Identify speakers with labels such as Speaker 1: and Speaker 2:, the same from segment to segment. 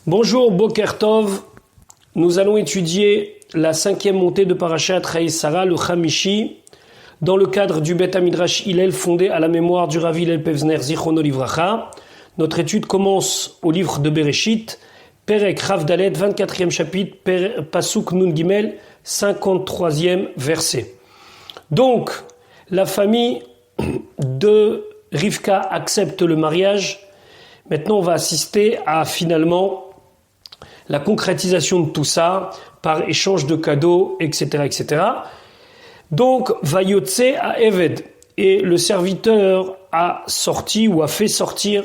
Speaker 1: Bonjour, Boker Tov. Nous allons étudier la 5e montée de Parashat Chayei-Sarah, le Chamishi, dans le cadre du Bet HaMidrash Hillel fondé à la mémoire du Rav Hillel Pevzner Zichrono Livracha. Notre étude commence au livre de Bereshit, Perek Rav Dalet, 24e chapitre, Pasuk Nun Gimel, 53e verset. Donc, la famille de Rivka accepte le mariage. Maintenant, on va assister à finalement la concrétisation de tout ça par échange de cadeaux, etc., etc. Donc, Vayotse à Eved, et le serviteur a sorti ou a fait sortir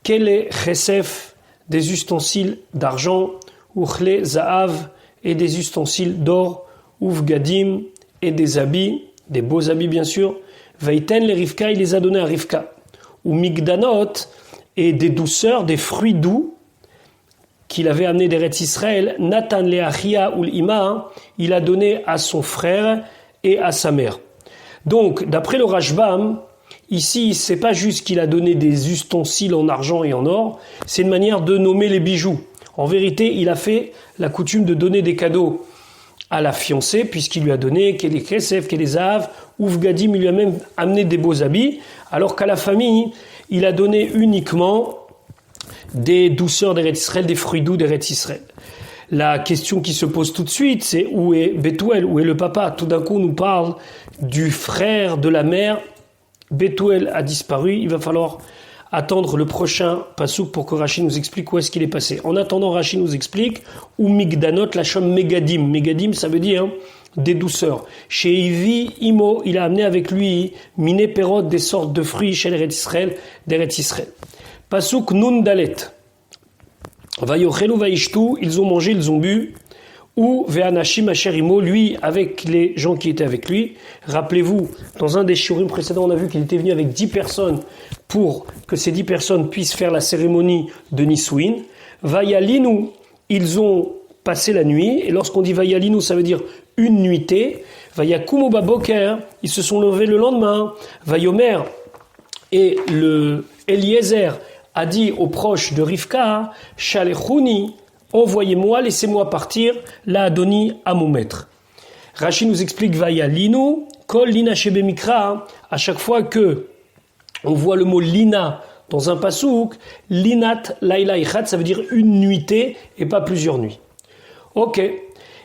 Speaker 1: Kele Chesef, des ustensiles d'argent, Uchle Zaav, et des ustensiles d'or, Uvgadim, et des habits, des beaux habits bien sûr. Vaiten les Rivka, il les a donnés à Rivka. Ou Migdanot, et des douceurs, des fruits doux, qu'il avait amené d'Eretz Israël, Nathan Leachia ou l'Ima, il a donné à son frère et à sa mère. Donc, d'après le Rashbam, ici, c'est pas juste qu'il a donné des ustensiles en argent et en or, c'est une manière de nommer les bijoux. En vérité, il a fait la coutume de donner des cadeaux à la fiancée, puisqu'il lui a donné les Kesef, les Zahav, Uvgadim, il lui a même amené des beaux habits, alors qu'à la famille, il a donné uniquement des douceurs d'Eretz Israël, des fruits doux d'Eretz Israël. La question qui se pose tout de suite, c'est où est Bethuel, où est le papa? Tout d'un coup, on nous parle du frère de la mère. Bethuel a disparu, il va falloir attendre le prochain pasouk pour que Rashi nous explique où est-ce qu'il est passé. En attendant, Rashi nous explique où Migdanot, la chom Megadim. Megadim, ça veut dire des douceurs. Chez Ivi, Imo, il a amené avec lui Miné Perot, des sortes de fruits chez l'Eretz Israël, d'Eretz Israël. Pasuk Nun Dalet. Vayochelu vaishtu, ils ont mangé, ils ont bu. Ou Ve'anashim Asherimo, lui, avec les gens qui étaient avec lui. Rappelez-vous, dans un des shiurim précédents, on a vu qu'il était venu avec 10 personnes pour que ces 10 personnes puissent faire la cérémonie de Nisouin. Vayalinu, ils ont passé la nuit. Et lorsqu'on dit Vayalinu, ça veut dire une nuitée. Vayakumu Baboker, ils se sont levés le lendemain. Vayomer, et le Eliezer a dit aux proches de Rivka, Shalechuni, envoyez-moi, laissez-moi partir, la Adoni à mon maître. Rashi nous explique Vaya Linu, Kol Lina Shebe Mikra, à chaque fois que on voit le mot Lina dans un pasouk, Linat Laila Ichat, ça veut dire une nuitée et pas plusieurs nuits. Ok.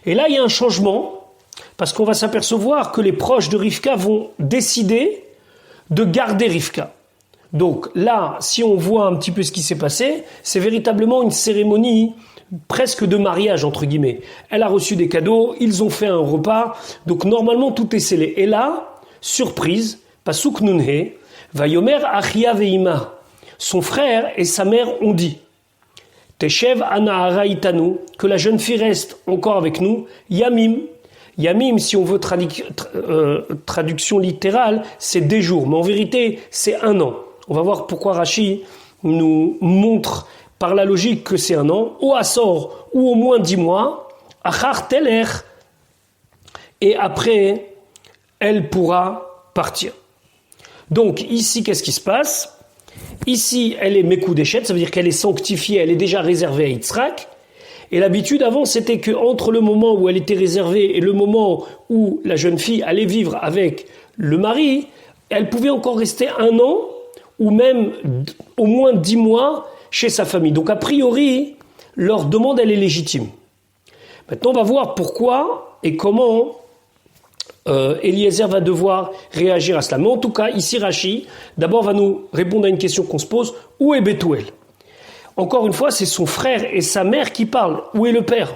Speaker 1: Et là, il y a un changement, parce qu'on va s'apercevoir que les proches de Rivka vont décider de garder Rivka. Donc là, si on voit un petit peu ce qui s'est passé, c'est véritablement une cérémonie presque de mariage, entre guillemets. Elle a reçu des cadeaux, ils ont fait un repas, donc normalement tout est scellé. Et là, surprise, Pasuk Nunhe, Vayomer Achia Veima, son frère et sa mère ont dit, Teshev Anahara Itanu, que la jeune fille reste encore avec nous, Yamim. Yamim, si on veut traduction littérale, c'est des jours, mais en vérité, c'est un an. On va voir pourquoi Rashi nous montre par la logique que c'est un an, ou Assor, ou au moins 10 mois, Achar Teler, et après, elle pourra partir. Donc ici, qu'est-ce qui se passe? Ici, elle est Mekoudeshet, ça veut dire qu'elle est sanctifiée, elle est déjà réservée à Yitzhak, et l'habitude avant, c'était qu'entre le moment où elle était réservée et le moment où la jeune fille allait vivre avec le mari, elle pouvait encore rester un an, ou même au moins 10 mois chez sa famille. Donc a priori, leur demande, elle est légitime. Maintenant, on va voir pourquoi et comment Eliezer va devoir réagir à cela. Mais en tout cas, ici Rashi, d'abord va nous répondre à une question qu'on se pose. Où est Bethuel? Encore une fois, c'est son frère et sa mère qui parlent. Où est le père?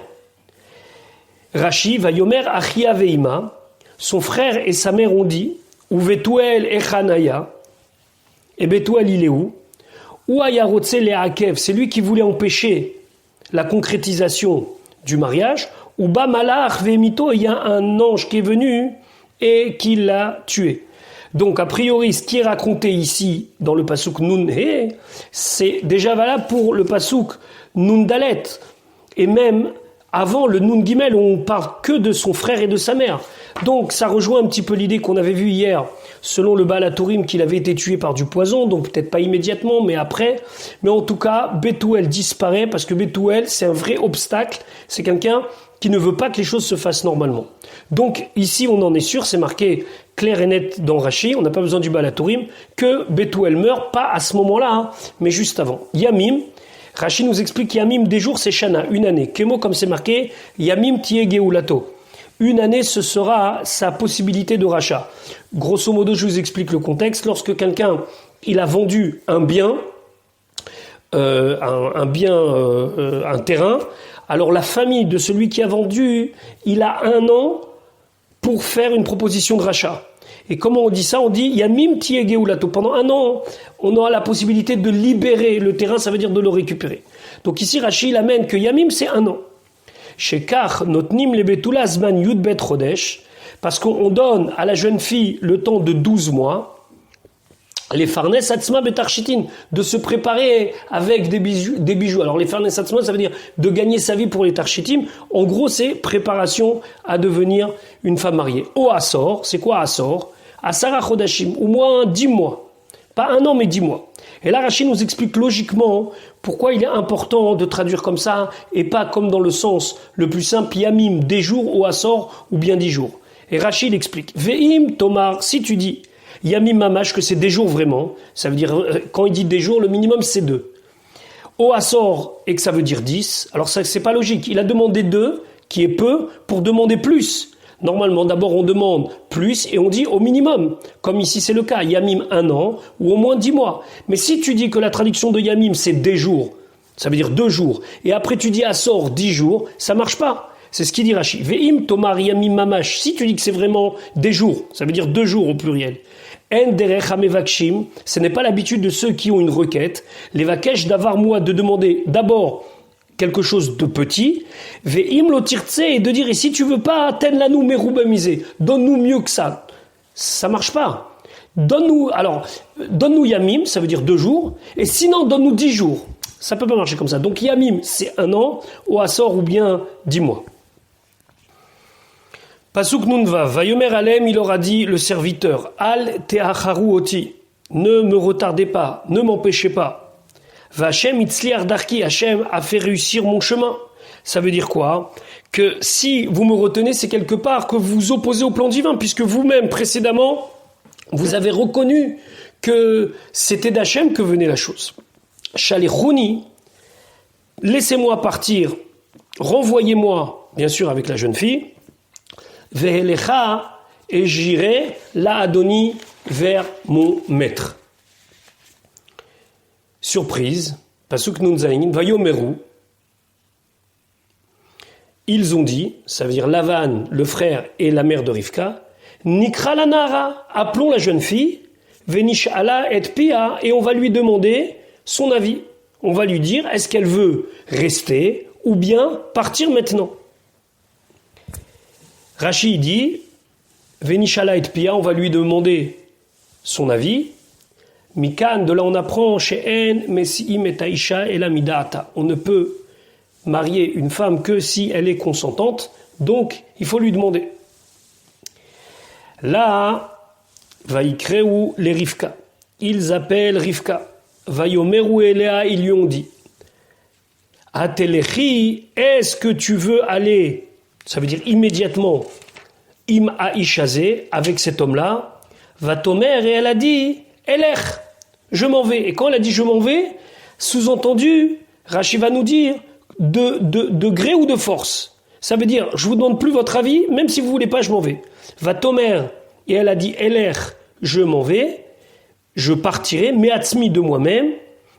Speaker 1: Rashi, Vayomer Achia Veima, son frère et sa mère ont dit, où Bethuel et Chanaya, et Bethuel, il est où? Ou Ayarotse Leakev, c'est lui qui voulait empêcher la concrétisation du mariage. Ou Bamalach Vemito, il y a un ange qui est venu et qui l'a tué. Donc, a priori, ce qui est raconté ici dans le pasouk Nun He, c'est déjà valable pour le pasouk Nun Dalet. Et même Avant, le Nun Gimel, on parle que de son frère et de sa mère. Donc, ça rejoint un petit peu l'idée qu'on avait vue hier, selon le Baal HaTurim, qu'il avait été tué par du poison, donc peut-être pas immédiatement, mais après. Mais en tout cas, Bethuel disparaît, parce que Bethuel, c'est un vrai obstacle. C'est quelqu'un qui ne veut pas que les choses se fassent normalement. Donc, ici, on en est sûr, c'est marqué clair et net dans Rashi, on n'a pas besoin du Baal HaTurim, que Bethuel meurt, pas à ce moment-là, hein, mais juste avant. Yamim, Rashi nous explique Yamim, des jours, c'est Shana, une année. Kemo, comme c'est marqué, Yamim tie geulato. Une année, ce sera sa possibilité de rachat. Grosso modo, je vous explique le contexte. Lorsque quelqu'un, il a vendu un bien, un terrain, alors la famille de celui qui a vendu, il a 1 an pour faire une proposition de rachat. Et comment on dit ça? On dit Yamim tie geulato. Pendant 1 an, on aura la possibilité de libérer le terrain, ça veut dire de le récupérer. Donc ici, Rashi, il amène que Yamim, c'est 1 an. Chez Kach, notnim le betula zman yudbet chodesh, parce qu'on donne à la jeune fille le temps de 12 mois, les farnes atzma betarchitin, de se préparer avec des bijoux. Alors les farnes atzma, ça veut dire de gagner sa vie pour les tarchitim. En gros, c'est préparation à devenir une femme mariée. Au Asor, c'est quoi Asor? Asara chodashim, au moins 10 mois. Pas 1 an, mais 10 mois. Et là, Rashi nous explique logiquement pourquoi il est important de traduire comme ça et pas comme dans le sens le plus simple, Yamim, des jours, au Asor, ou bien 10 jours. Et Rashi l'explique. Ve'im Tomar, si tu dis Yamim Mamash, que c'est des jours vraiment, ça veut dire, quand il dit des jours, le minimum c'est 2. Au Asor, et que ça veut dire 10, alors ça c'est pas logique. Il a demandé 2, qui est peu, pour demander plus. Normalement, d'abord on demande plus et on dit au minimum. Comme ici c'est le cas, Yamim 1 an, ou au moins 10 mois. Mais si tu dis que la traduction de Yamim c'est des jours, ça veut dire 2 jours, et après tu dis Asor 10 jours, ça marche pas. C'est ce qu'il dit Rashi. Ve'im Tomar Yamim Mamash, si tu dis que c'est vraiment des jours, ça veut dire 2 jours au pluriel. En derech hamevakshim, ce n'est pas l'habitude de ceux qui ont une requête. Les vakesh d'avoir moi de demander d'abord quelque chose de petit, ve'im lo tirtse, et de dire, et si tu veux pas, ten la nous meroubamisé, donne-nous mieux que ça. Ça marche pas. Donne-nous Yamim, ça veut dire 2 jours, et sinon donne-nous 10 jours. Ça peut pas marcher comme ça. Donc Yamim, c'est 1 an, au Asor ou bien 10 mois. Pasuk Nunva, Vayomer Alem, il aura dit le serviteur, Al teacharu oti, ne me retardez pas, ne m'empêchez pas. Vachem itzliar darki, Hachem a fait réussir mon chemin. Ça veut dire quoi? Que si vous me retenez, c'est quelque part que vous vous opposez au plan divin, puisque vous-même, précédemment, vous avez reconnu que c'était d'Hachem que venait la chose. Shalichouni, laissez-moi partir, renvoyez-moi, bien sûr avec la jeune fille, Vehelecha, et j'irai la Adoni vers mon maître. Surprise, Pasuk Nun Zayin, Vayomeru, ils ont dit, ça veut dire Lavan, le frère et la mère de Rivka, Nikra la Nara, appelons la jeune fille, Venishala et Pia, et on va lui demander son avis. On va lui dire, est-ce qu'elle veut rester ou bien partir maintenant? Rashi dit, Venishala et Pia, on va lui demander son avis. Mikan, de là on apprend, chez En, Mesiim et Taisha et la Midata. On ne peut marier une femme que si elle est consentante, donc il faut lui demander. Là, Vaikreu les Rivka. Ils appellent Rivka. Vayomeru Elea, ils lui ont dit. Atelechi, est-ce que tu veux aller, ça veut dire immédiatement, Im Aishazé, avec cet homme-là, Vatomer, et elle a dit, Elech, je m'en vais. Et quand elle a dit je m'en vais, sous-entendu, Rashi va nous dire, de gré ou de force. Ça veut dire, je vous demande plus votre avis, même si vous voulez pas, je m'en vais. Vatomer, et elle a dit, Elech, je m'en vais, je partirai, me'atzmi de moi-même,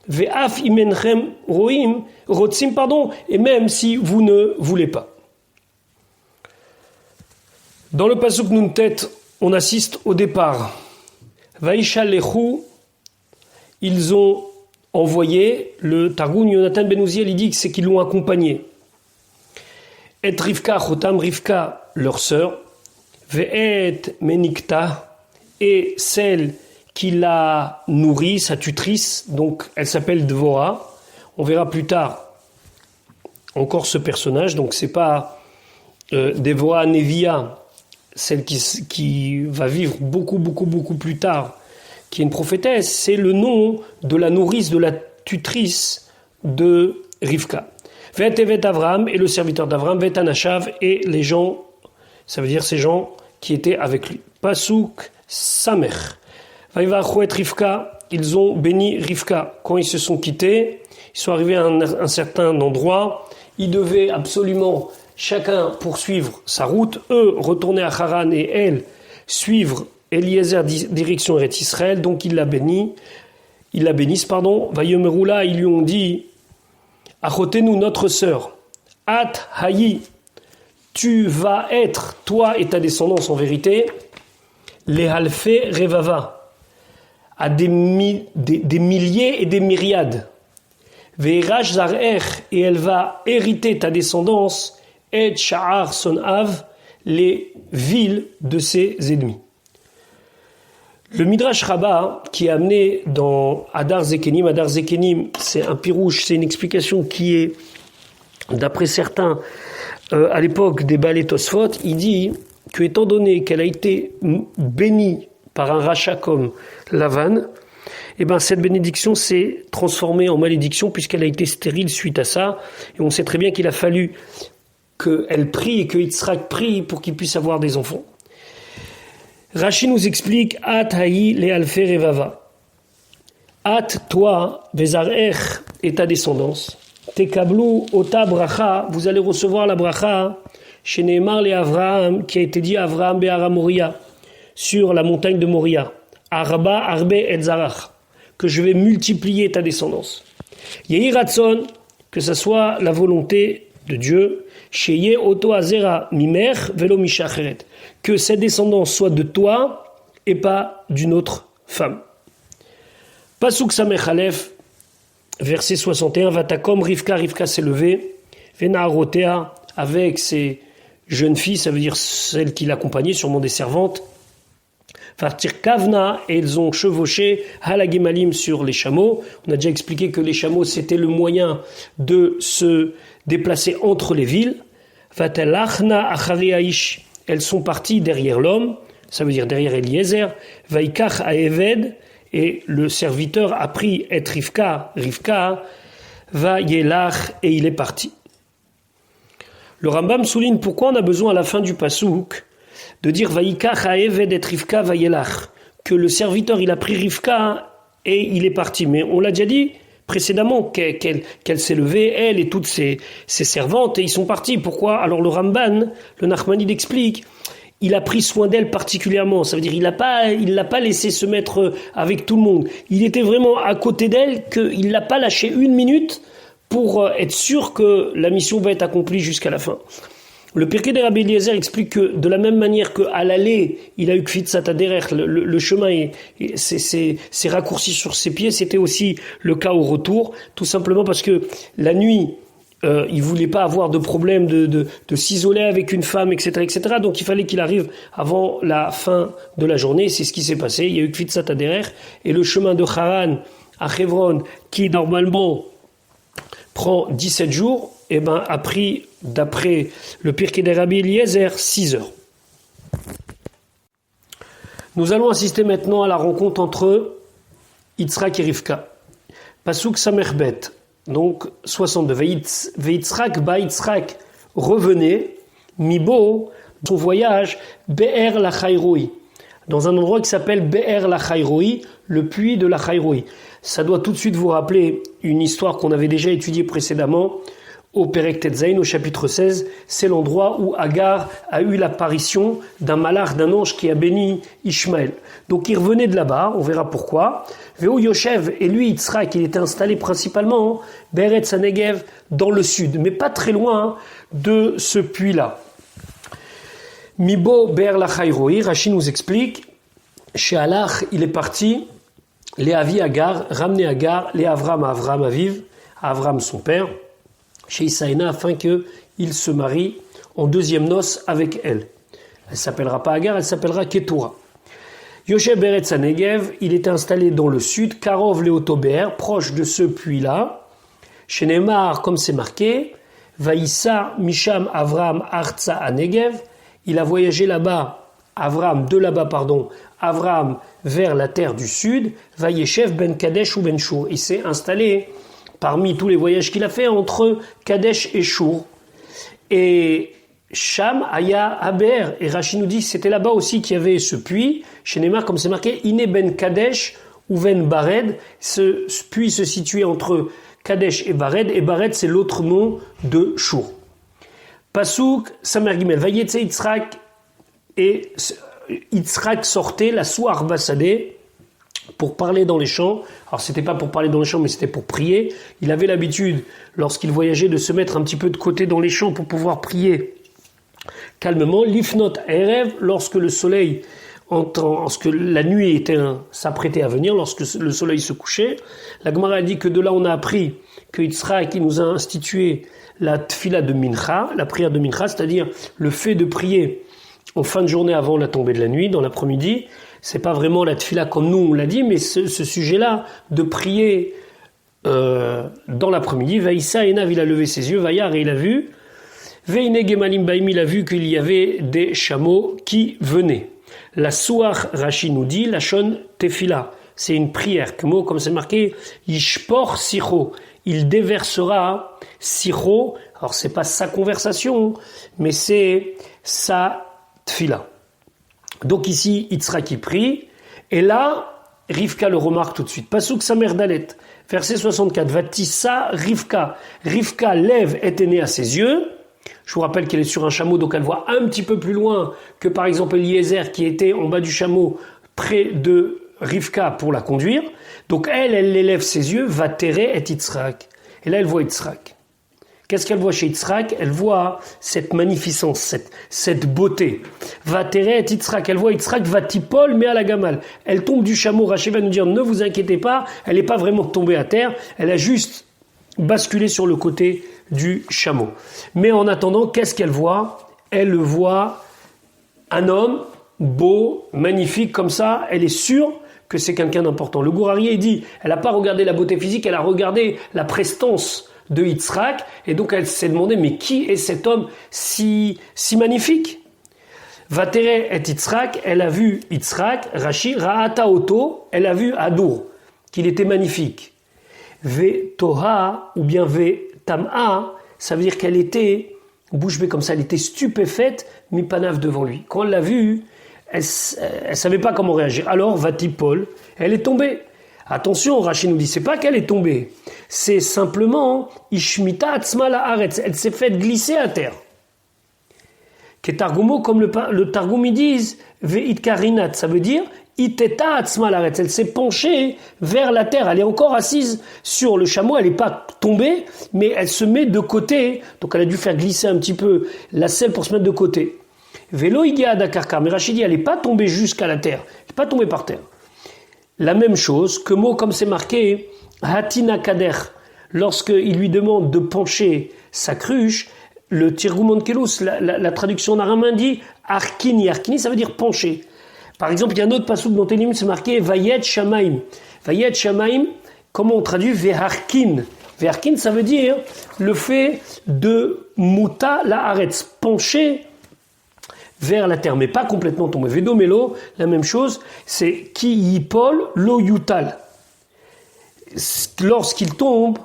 Speaker 1: ve'af imenchem rotzim, pardon, et même si vous ne voulez pas. Dans le pasuk Nuntet, on assiste au départ. Vaisha lechu, ils ont envoyé, le Targum Yonatan Ben Uziel, il dit que c'est qu'ils l'ont accompagné. Et Rivka, Chotam Rivka, leur sœur, ve'et menikta, et celle qui l'a nourrie, sa tutrice, donc elle s'appelle Dvora. On verra plus tard encore ce personnage, donc c'est pas Devoa Nevia, celle qui va vivre beaucoup plus tard, qui est une prophétesse, c'est le nom de la nourrice, de la tutrice de Rivka. Vet Evet Avram, et le serviteur d'Avram, Vet Anashav, et les gens, ça veut dire ces gens qui étaient avec lui. Pasuk Samer. Vaïvachouet Rivka, ils ont béni Rivka. Quand ils se sont quittés, ils sont arrivés à un certain endroit, ils devaient absolument chacun poursuivre sa route, eux retourner à Haran et elle suivre Eliezer direction Eretz Israël, donc ils la bénissent, Vayomeroula, ils lui ont dit, Achotenu, notre sœur, At Hayi, tu vas être, toi et ta descendance en vérité, les Halfé Revava, à des milliers et des myriades. Ve'irash Zar'er, et elle va hériter ta descendance, et Sha'ar son Av, les villes de ses ennemis. Le Midrash Rabbah, qui est amené dans Adar Zekenim, c'est un pirouche, c'est une explication qui est, d'après certains, à l'époque des Baalei Tosfot, il dit que, étant donné qu'elle a été bénie par un rachat comme Lavan, eh ben, cette bénédiction s'est transformée en malédiction puisqu'elle a été stérile suite à ça. Et on sait très bien qu'il a fallu qu'elle prie et que Yitzhak prie pour qu'il puisse avoir des enfants. Rashi nous explique At haï le alfe revava. At, toi, vezarech, et ta descendance. Tekablu ota bracha, vous allez recevoir la bracha chez Nehemar le Avraham, qui a été dit à Avraham be'ara Moria, sur la montagne de Moria. Arba arbe et zarach, que je vais multiplier ta descendance. Yehi ratson, que ce soit la volonté de Dieu, Sheye oto azera mimer velo mishacheret, que cette descendance soit de toi et pas d'une autre femme. Pasuk Samech Aleph, verset 61, Vatakom Rivka s'est levée, Venaarotea, avec ses jeunes filles, ça veut dire celles qui l'accompagnaient, sûrement des servantes, Fartir Kavna, et ils ont chevauché Halagemalim sur les chameaux. On a déjà expliqué que les chameaux c'était le moyen de se déplacer entre les villes. Vatelachna Achari Aish, elles sont parties derrière l'homme, ça veut dire derrière Eliezer. Vaikach Aeved, et le serviteur a pris et Rivka, va Yelach, et il est parti. Le Rambam souligne pourquoi on a besoin à la fin du pasouk de dire Vaikach Aeved et Rivka va Yelach, que le serviteur il a pris Rivka et il est parti. Mais on l'a déjà dit précédemment qu'elle s'est levée, elle et toutes ses servantes, et ils sont partis. Pourquoi? Alors le Ramban, le Nachmanide explique, il a pris soin d'elle particulièrement. Ça veut dire il l'a pas laissé se mettre avec tout le monde. Il était vraiment à côté d'elle, qu'il l'a pas lâché une minute pour être sûr que la mission va être accomplie jusqu'à la fin. Le Pirkei de Rabbi Eliezer explique que de la même manière qu'à l'aller, il a eu Kfitsat Haderer, le chemin s'est raccourci sur ses pieds, c'était aussi le cas au retour, tout simplement parce que la nuit, il voulait pas avoir de problème de s'isoler avec une femme, etc., donc il fallait qu'il arrive avant la fin de la journée, c'est ce qui s'est passé, il y a eu Kfitsat Haderer, et le chemin de Haran à Hebron, qui normalement prend 17 jours, a pris, d'après le Pirkei de Rabbi Eliezer, 6 heures. Nous allons assister maintenant à la rencontre entre Yitzhak et Rivka. Pasuk Samerbet, donc 62. Veyitzhak ba Yitzhak revenait, Mibo, son voyage, Be'er la Chayroui, dans un endroit qui s'appelle Be'er la Chayroui, le puits de la Chayroui. Ça doit tout de suite vous rappeler une histoire qu'on avait déjà étudiée précédemment, au Perek Tetzain, au chapitre 16, c'est l'endroit où Agar a eu l'apparition d'un malach, d'un ange qui a béni Ishmaël. Donc il revenait de là-bas, on verra pourquoi. Veo Yoshev, et lui, Yitzhak, il était installé principalement, Beretz Hanegev, dans le sud, mais pas très loin de ce puits-là. Mibo Ber la Chayroi, Rashi nous explique, chez Alach, il est parti, les Avi Agar, ramener Agar, les Avram à Avram Aviv, à Avram son père, chez Isaïna, afin qu'il se marie en deuxième noce avec elle. Elle ne s'appellera pas Agar, elle s'appellera Ketura. Yoshev Beretz Hanegev, il était installé dans le sud, Karov Leotober, proche de ce puits-là. Chez Neymar, comme c'est marqué, Vaïssa Misham Avram Artsa Anegev. Il a voyagé là-bas, Avram vers la terre du sud. Vaïeshev Ben Kadesh ou Ben Shur. Il s'est installé parmi tous les voyages qu'il a fait entre Kadesh et Shur. Et Sham, Aya, Aber, et Rashi nous dit que c'était là-bas aussi qu'il y avait ce puits. Chez Neymar, comme c'est marqué, Ine Ben Kadesh ou Ben Bared. Ce puits se situait entre Kadesh et Bared c'est l'autre nom de Shur. Pasuk, Samer Gimel, Vayetse Yitzhak, et Yitzhak sortait la soir Bassadeh pour parler dans les champs. Alors c'était pas pour parler dans les champs, mais c'était pour prier. Il avait l'habitude, lorsqu'il voyageait, de se mettre un petit peu de côté dans les champs pour pouvoir prier calmement. Lifnot Erev, lorsque le soleil, lorsque la nuit s'apprêtait à venir, lorsque le soleil se couchait. La Gemara a dit que de là on a appris que Yitzhak nous a institué la tfila de Mincha, la prière de Mincha, c'est-à-dire le fait de prier en fin de journée avant la tombée de la nuit, dans l'après-midi. C'est pas vraiment la tfila comme nous on l'a dit, mais ce sujet-là de prier dans l'après-midi. Vaïssa Enav, il a levé ses yeux, Vaïar, et il a vu. Veine Gemalim Baim, il a vu qu'il y avait des chameaux qui venaient. La Souar Rashi nous dit, la Shon Tefila, c'est une prière. Comme c'est marqué, Yishpor Sicho, il déversera Sicho. Alors c'est pas sa conversation, mais c'est sa Tefila. Donc ici, Yitzhak qui prie, et là, Rivka le remarque tout de suite. Pasuk Samer Dalet, verset 64, Vatissa Rivka. Rivka lève est née à ses yeux. Je vous rappelle qu'elle est sur un chameau, donc elle voit un petit peu plus loin que par exemple Eliezer qui était en bas du chameau près de Rivka pour la conduire. Donc elle élève ses yeux, va terrer et Yitzhak. Et là elle voit Yitzhak. Qu'est-ce qu'elle voit chez Yitzhak? Elle voit cette magnificence, cette beauté. Va terrer et Yitzhak. Elle voit Yitzhak va tipol mais à la gamale. Elle tombe du chameau. Rashi va nous dire ne vous inquiétez pas, elle n'est pas vraiment tombée à terre, elle a juste basculé sur le côté du chameau. Mais en attendant, qu'est-ce qu'elle voit? Elle voit un homme beau, magnifique comme ça, elle est sûre que c'est quelqu'un d'important. Le Gourarié dit, elle n'a pas regardé la beauté physique, elle a regardé la prestance de Yitzhak, et donc elle s'est demandé, mais qui est cet homme si magnifique? Vatere et Yitzhak, elle a vu Yitzhak, Rashi, Ra'ata Oto, elle a vu Adour, qu'il était magnifique. Ve Toha, ou bien Ve Tam'a, ça veut dire qu'elle était, bouche bée comme ça, elle était stupéfaite, Mipanav devant lui. Quand elle l'a vu, elle savait pas comment réagir. Alors, Vatipol, elle est tombée. Attention, Rashi nous dit, c'est pas qu'elle est tombée, c'est simplement Ishmita Atzma la Haaretz, elle s'est faite glisser à terre. Ketargumo, comme le Targum ils disent, Ve'it Karinat, ça veut dire Iteta Atzma la Haaretz, elle s'est penchée vers la terre, elle est encore assise sur le chameau, elle n'est pas tombée, mais elle se met de côté, donc elle a dû faire glisser un petit peu la selle pour se mettre de côté. Velo Igia Dakarkar, mais Rashi dit, elle n'est pas tombée jusqu'à la terre, elle n'est pas tombée par terre. La même chose que mot comme c'est marqué Hatina Kader, lorsqu'il lui demande de pencher sa cruche, le Tirgum Onkelos, la traduction en araméen dit Arkini. Arkini, ça veut dire pencher. Par exemple, il y a un autre pasuk dans Télim, c'est marqué Vayet Shamaim. Vayet Shamaim, comment on traduit Veharkin? Veharkin, ça veut dire le fait de muta la haaretz, pencher vers la terre, mais pas complètement tomber. Vedomelo, la même chose, c'est ki yipol lo yutal. Lorsqu'il tombe,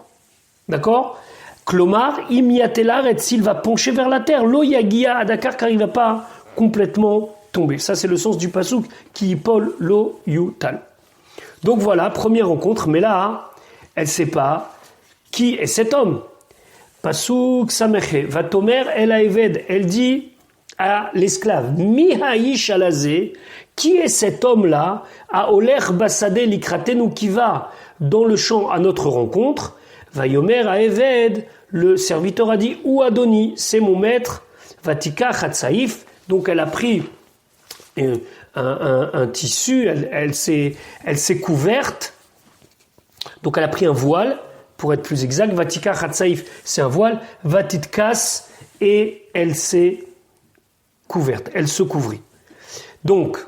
Speaker 1: d'accord? Klomar, imiatelar, et s'il va pencher vers la terre, lo yagia adakar, car il ne va pas complètement tomber. Ça, c'est le sens du pasuk ki yipol lo yutal. Donc voilà, première rencontre, mais là, elle ne sait pas qui est cet homme. Pasuk sameche, vatomer el haeved, elle dit à l'esclave, Mihaïch alazé, qui est cet homme-là, à Oler Bassadé Likratenu, qui va dans le champ à notre rencontre, Vayomer à Eved, le serviteur a dit, ou Adoni, c'est mon maître, Vatika Chatsaïf, donc elle a pris un tissu, elle s'est couverte, donc elle a pris un voile, pour être plus exact, Vatika Chatsaïf, c'est un voile, Vatitkas, et elle s'est couverte, elle se couvrit. Donc,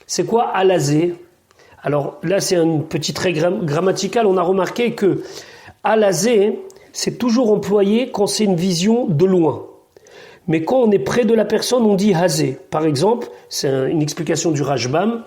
Speaker 1: c'est quoi alazé? Alors là, c'est une petite règle grammaticale. On a remarqué que alazé, c'est toujours employé quand c'est une vision de loin. Mais quand on est près de la personne, on dit hazé. Par exemple, c'est une explication du Rashbam.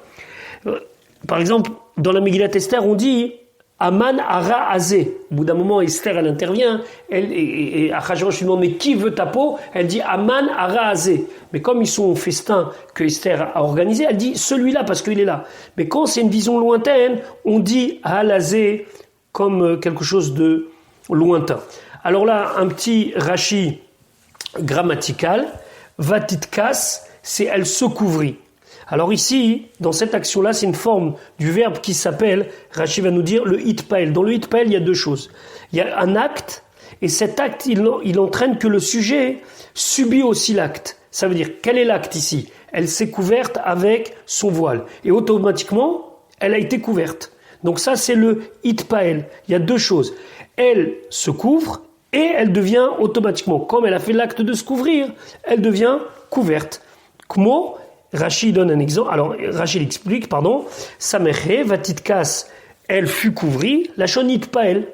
Speaker 1: Par exemple, dans la Megillat Esther, on dit Aman ara hazé. Au bout d'un moment, Esther, elle intervient. Et Achashverosh lui demande mais qui veut ta peau? Elle dit Aman ara hazé. Mais comme ils sont au festin que Esther a organisé, elle dit celui-là parce qu'il est là. Mais quand c'est une vision lointaine, on dit halazé comme quelque chose de lointain. Alors là, un petit Rashi grammatical, vatitkas, c'est elle se couvrit. Alors ici, dans cette action-là, c'est une forme du verbe qui s'appelle, Rashi va nous dire, le hitpael. Dans le hitpael, il y a deux choses. Il y a un acte, et cet acte, il entraîne que le sujet subit aussi l'acte. Ça veut dire, quel est l'acte ici? Elle s'est couverte avec son voile. Et automatiquement, elle a été couverte. Donc ça, c'est le hitpael. Il y a deux choses. Elle se couvre, et elle devient automatiquement, comme elle a fait l'acte de se couvrir, elle devient couverte. Kmo, Rashi donne un exemple. Alors, Rashi l'explique, pardon. Sameche, vatitkas, elle fut couvrie. La shonit pas elle.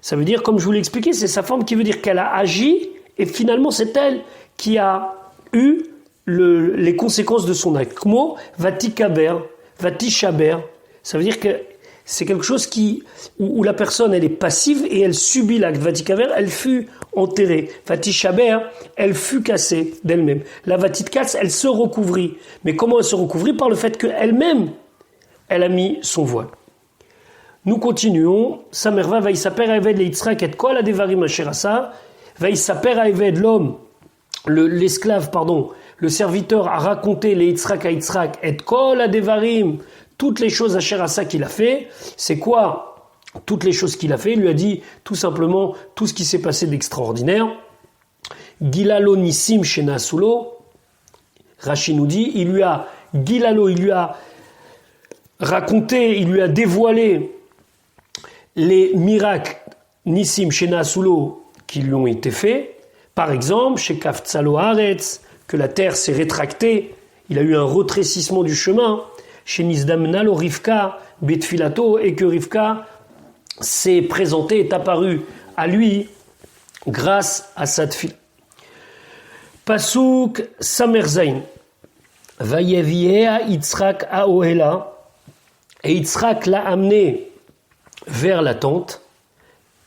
Speaker 1: Ça veut dire, comme je vous l'ai expliqué, c'est sa forme qui veut dire qu'elle a agi et finalement c'est elle qui a eu les conséquences de son acte. Kmo, vatikaber, vatishaber. Ça veut dire que c'est quelque chose où la personne elle est passive et elle subit l'acte. Vatikaber, elle fut enterrée. Vatishaber, elle fut cassée d'elle-même. La vatitkas, elle se recouvrit. Mais comment elle se recouvrit? Par le fait qu'elle-même, elle a mis son voile. Nous continuons. Samerva vaïsaper aeved le Yitzhak et kol adevarim asher asa. Vaïsaper aeved l'homme, l'esclave, le serviteur a raconté le Yitzhak à Yitzhak et kol adevarim, toutes les choses asher asa qu'il a fait. C'est quoi toutes les choses qu'il a fait? Il lui a dit tout simplement tout ce qui s'est passé d'extraordinaire. Gilalo nissim shenasulo. Rashi nous dit, il lui a raconté, il lui a dévoilé les miracles nissim shenasulo qui lui ont été faits. Par exemple, chez Kaftsalo Haaretz, que la terre s'est rétractée, il a eu un retrécissement du chemin. Chez Nizdamnalo Rivka Betfilato, et que Rivka s'est présentée, est apparue à lui grâce à sa tfila. Pasuk Samerzain. Vayeviea Yitzhak à Ohela, et Yitzhak l'a amené vers la tente.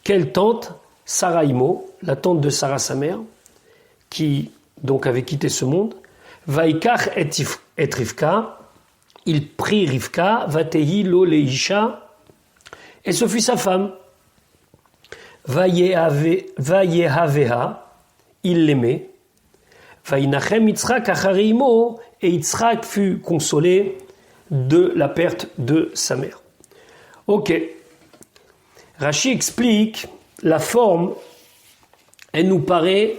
Speaker 1: Quelle tente? Saraïmo, la tente de Sarah sa mère, qui donc avait quitté ce monde. Vaikach et Rivka, il prit Rivka, Vatehi lo leisha, et ce fut sa femme. Vayehaveha, il l'aimait. Vainachem Yitzhak achareimo, et Yitzhak fut consolé de la perte de sa mère. Ok. Rashi explique la forme, elle nous paraît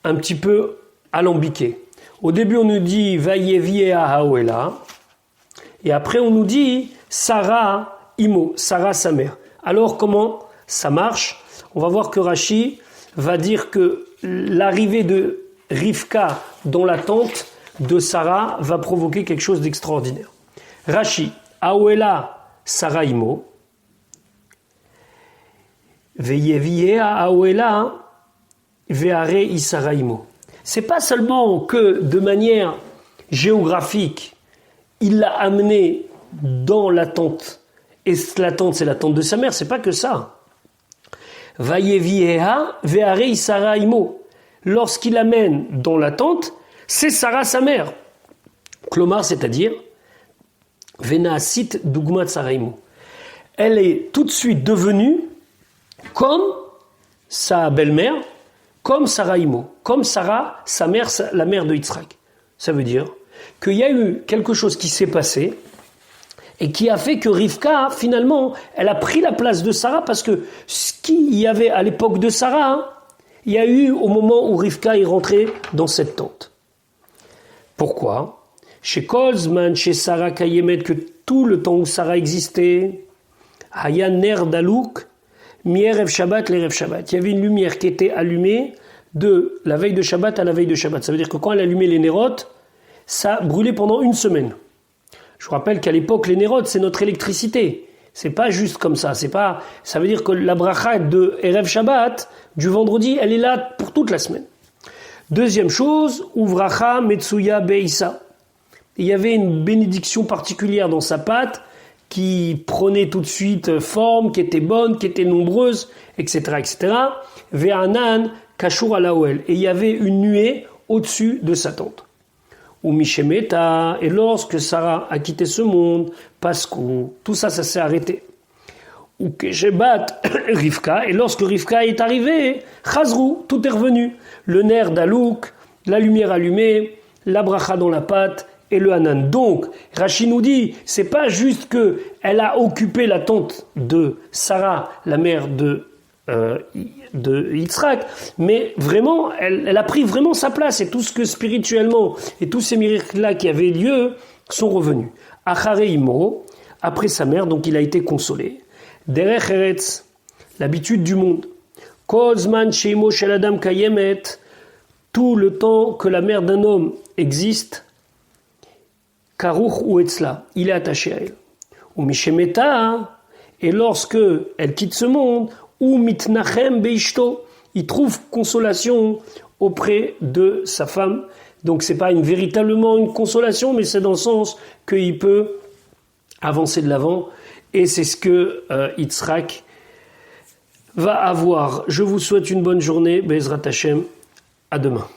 Speaker 1: un petit peu alambiquée. Au début, on nous dit Vayeviea haoela, et après, on nous dit Sarah imo, Sarah sa mère. Alors, comment ça marche? On va voir que Rashi va dire que l'arrivée de Rivka dans la tente de Sarah va provoquer quelque chose d'extraordinaire. Rashi, haoela Sarah imo, Veyeviea haoela veare isara imo. C'est pas seulement que de manière géographique, il l'a amené dans la tente. Et la tente, c'est la tente de sa mère, c'est pas que ça. Vayeviea veare isara imo. Lorsqu'il l'amène dans la tente, c'est Sarah sa mère. Klomar, c'est-à-dire Venaasit dugmat Sarah imo. Elle est tout de suite devenue comme sa belle-mère, comme Sarah imo, comme Sarah, sa mère, la mère de Yitzhak. Ça veut dire qu'il y a eu quelque chose qui s'est passé et qui a fait que Rivka, finalement, elle a pris la place de Sarah parce que ce qu'il y avait à l'époque de Sarah, il y a eu au moment où Rivka est rentrée dans cette tente. Pourquoi? Chez Kolzman, chez Sarah Kayemet, que tout le temps où Sarah existait, Haya Ner Dalouk, Mierev Shabbat, l'Erev Shabbat. Il y avait une lumière qui était allumée de la veille de Shabbat à la veille de Shabbat. Ça veut dire que quand elle allumait les nérotes, ça brûlait pendant une semaine. Je vous rappelle qu'à l'époque, les nérotes, c'est notre électricité. C'est pas juste comme ça. Ça veut dire que la bracha de Erev Shabbat, du vendredi, elle est là pour toute la semaine. Deuxième chose, Uvracha Metsuya Beisa. Il y avait une bénédiction particulière dans sa pâte qui prenait tout de suite forme, qui était bonne, qui était nombreuse, etc., etc. Ve'anan Kashur Alaoel. Et il y avait une nuée au-dessus de sa tente. Ou Mishemeta, et lorsque Sarah a quitté ce monde, Pasco, tout ça s'est arrêté. Ou Keshebat Rivka, et lorsque Rivka est arrivée, Chazrou, tout est revenu. Le nerf d'Alouk, la lumière allumée, la bracha dans la pâte et le Hanan. Donc, Rashi nous dit, c'est pas juste que elle a occupé la tente de Sarah, la mère de Yitzhak, mais vraiment, elle a pris vraiment sa place et tout ce que spirituellement et tous ces miracles-là qui avaient lieu sont revenus. Achareimo, après sa mère, donc il a été consolé. Derech Eretz, l'habitude du monde. Kozman Sheimo Shel Adam Kayemet, tout le temps que la mère d'un homme existe, Karuch ou Etzla, il est attaché à elle. Ou Mishemeta, et lorsque elle quitte ce monde, ou mitnachem beishto, il trouve consolation auprès de sa femme. Donc c'est pas véritablement une consolation, mais c'est dans le sens qu'il peut avancer de l'avant. Et c'est ce que Yitzhak va avoir. Je vous souhaite une bonne journée. Be'ezrat Hashem. À demain.